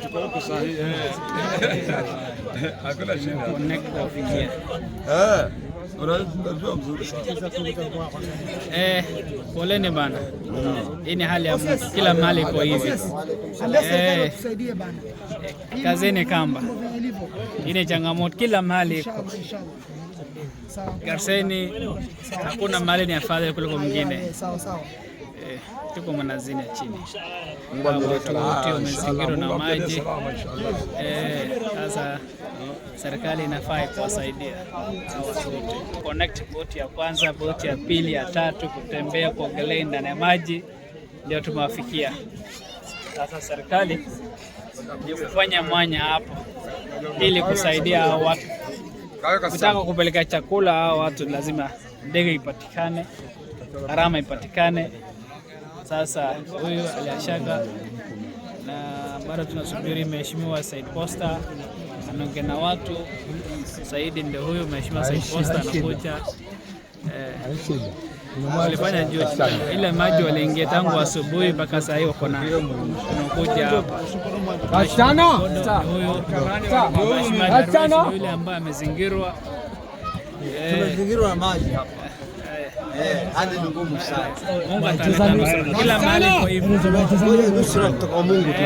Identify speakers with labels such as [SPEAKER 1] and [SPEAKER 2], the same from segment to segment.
[SPEAKER 1] tuko huko sahihi. Hakuna shida.
[SPEAKER 2] Connect kufikia.
[SPEAKER 1] Unajua mzuri sana.
[SPEAKER 2] Poleni bana. Hii ni hali ya kila mahali iko hivi.
[SPEAKER 3] Tusaidie bana.
[SPEAKER 2] Kazeni kamba. Hii ni changamoto kila mahali iko. Garseni hakuna mahali ni afadhali kuliko mwingine.
[SPEAKER 3] Sawa.
[SPEAKER 2] Tuko Mnazini chini. Watu wote wamezingirwa na maji. Sasa serikali inafaa kuwasaidia. Connect boti ya kwanza, boti ya pili, ya tatu, kutembea kuogelea ndani ya maji ndio tumewafikia. Sasa serikali ndio kufanya mwanya hapo ili kusaidia hao watu. Kutaka kupeleka chakula hao watu lazima ndege ipatikane, gharama ipatikane. Sasa huyu aliashaka na bado tunasubiri mheshimiwa Said Posta anaongea na watu. Saidi ndio huyu mheshimiwa Said Posta anakuja. Walifanya juu ile maji waliingia tangu asubuhi mpaka saa hii wako na wanakuja hapa.
[SPEAKER 3] Achana.
[SPEAKER 2] Huyu yule ambaye amezingirwa.
[SPEAKER 3] Tumezingirwa na maji.
[SPEAKER 4] Hadi ni ngumu sana.
[SPEAKER 2] Mungu ataleta kila mahali kwa hivyo.
[SPEAKER 4] Nusura kutoka Mungu tu.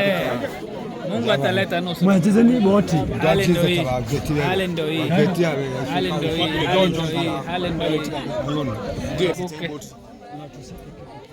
[SPEAKER 2] Mungu ataleta nusura.
[SPEAKER 3] Mwachezeni boti.
[SPEAKER 2] Hali ndio hii. Hali ndio hii. Hali ndio hii. Hali ndio hii. Hali ndio hii.